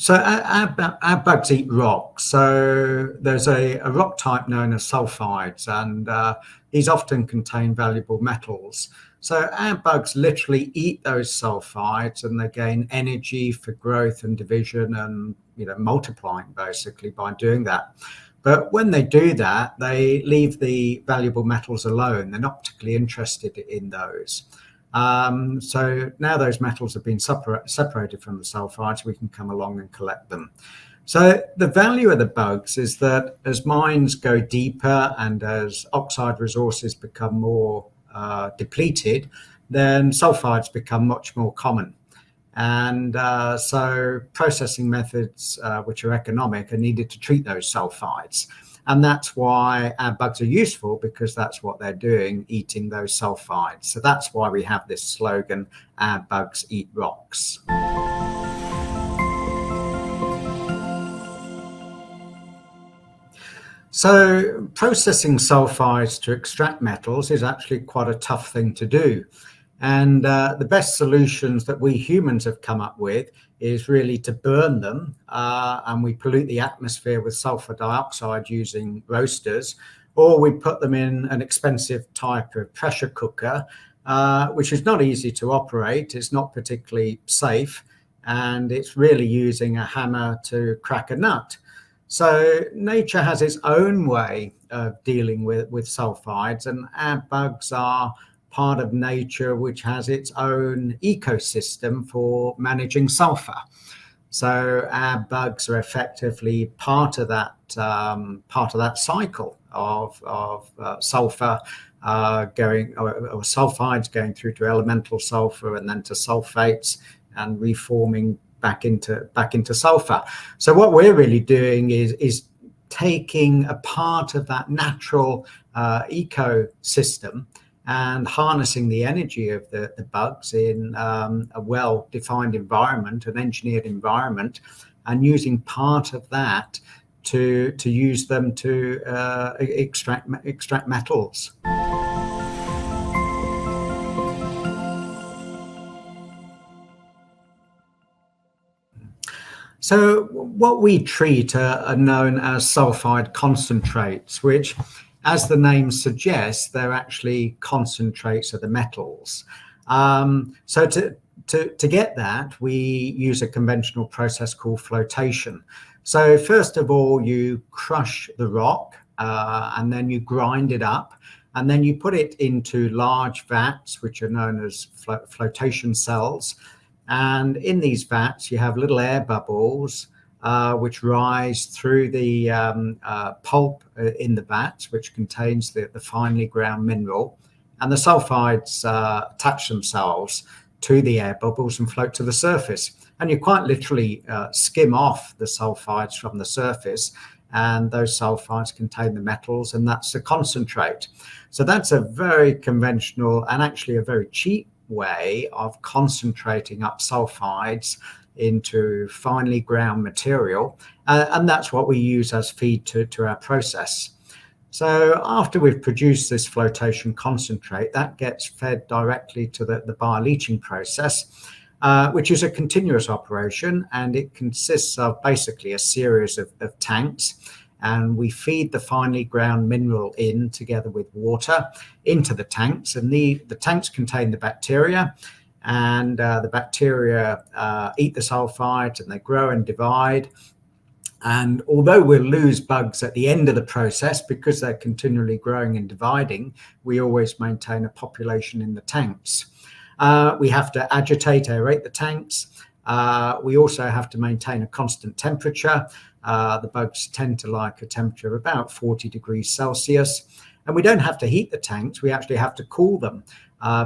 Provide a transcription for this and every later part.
So our bugs eat rocks. So there's a rock type known as sulfides, and these often contain valuable metals. So our bugs literally eat those sulfides, and they gain energy for growth and division, and multiplying basically by doing that. But when they do that, they leave the valuable metals alone. They're not particularly interested in those. So now those metals have been separated from the sulfides, we can come along and collect them. So the value of the bugs is that as mines go deeper and as oxide resources become more depleted, then sulfides become much more common. And so processing methods which are economic are needed to treat those sulfides. And that's why our bugs are useful, because that's what they're doing, eating those sulfides. So that's why we have this slogan, our bugs eat rocks. So processing sulfides to extract metals is actually quite a tough thing to do. And the best solutions that we humans have come up with is really to burn them, and we pollute the atmosphere with sulfur dioxide using roasters, or we put them in an expensive type of pressure cooker, which is not easy to operate. It's not particularly safe, and it's really using a hammer to crack a nut. So nature has its own way of dealing with sulfides, and our bugs are part of nature which has its own ecosystem for managing sulfur. So our bugs are effectively part of that cycle of sulfur going, or sulfides going through to elemental sulfur and then to sulfates and reforming back into sulfur. So what we're really doing is taking a part of that natural ecosystem and harnessing the energy of the bugs in a well-defined environment, an engineered environment, and using part of that to use them to extract metals. So what we treat are known as sulfide concentrates, which, as the name suggests, they're actually concentrates of the metals. So to get that, we use a conventional process called flotation. So first of all, you crush the rock, and then you grind it up, and then you put it into large vats, which are known as flotation cells. And in these vats, you have little air bubbles which rise through the pulp in the vat, which contains the finely ground mineral. And the sulfides attach themselves to the air bubbles and float to the surface. And you quite literally skim off the sulfides from the surface, and those sulfides contain the metals, and that's the concentrate. So that's a very conventional and actually a very cheap way of concentrating up sulfides into finely ground material, and that's what we use as feed to our process. So after we've produced this flotation concentrate, that gets fed directly to the bioleaching process, which is a continuous operation, and it consists of basically a series of tanks. And we feed the finely ground mineral in together with water into the tanks, and the tanks contain the bacteria, and the bacteria eat the sulfides, and they grow and divide. And although we'll lose bugs at the end of the process because they're continually growing and dividing, we always maintain a population in the tanks. We have to aerate the tanks. We also have to maintain a constant temperature. The bugs tend to like a temperature of about 40 degrees Celsius. And we don't have to heat the tanks, we actually have to cool them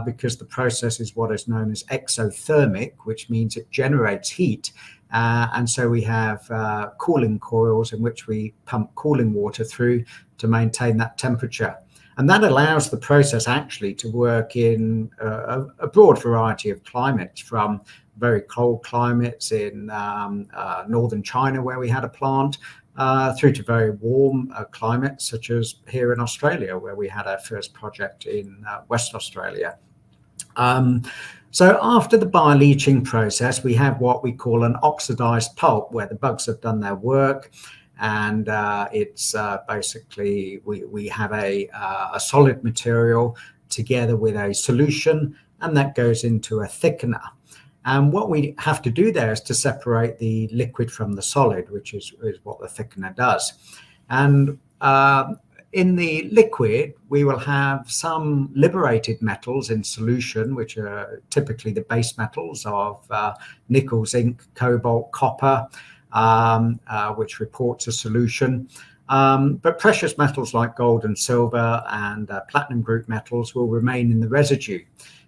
because the process is what is known as exothermic, which means it generates heat. And so we have cooling coils in which we pump cooling water through to maintain that temperature. And that allows the process actually to work in a broad variety of climates, from very cold climates in northern China where we had a plant, through to very warm climates such as here in Australia where we had our first project in West Australia. So after the bioleaching process, we have what we call an oxidized pulp, where the bugs have done their work, and it's basically we have a solid material together with a solution, and that goes into a thickener. And what we have to do there is to separate the liquid from the solid, which is what the thickener does. And in the liquid, we will have some liberated metals in solution, which are typically the base metals of nickel, zinc, cobalt, copper, which reports a solution. But precious metals like gold and silver and platinum group metals will remain in the residue.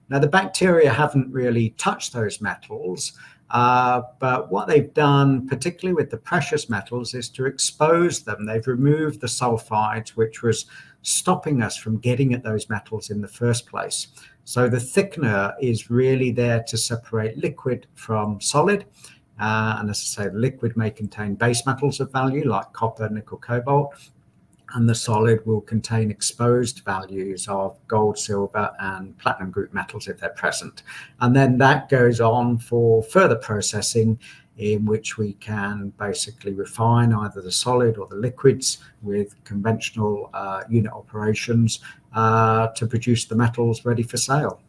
Now, the bacteria haven't really touched those metals, but what they've done, particularly with the precious metals, is to expose them. They've removed the sulfides, which was stopping us from getting at those metals in the first place. So the thickener is really there to separate liquid from solid. And as I say, the liquid may contain base metals of value like copper, nickel, cobalt, and the solid will contain exposed values of gold, silver, and platinum group metals if they're present. And then that goes on for further processing, in which we can basically refine either the solid or the liquids with conventional unit operations to produce the metals ready for sale.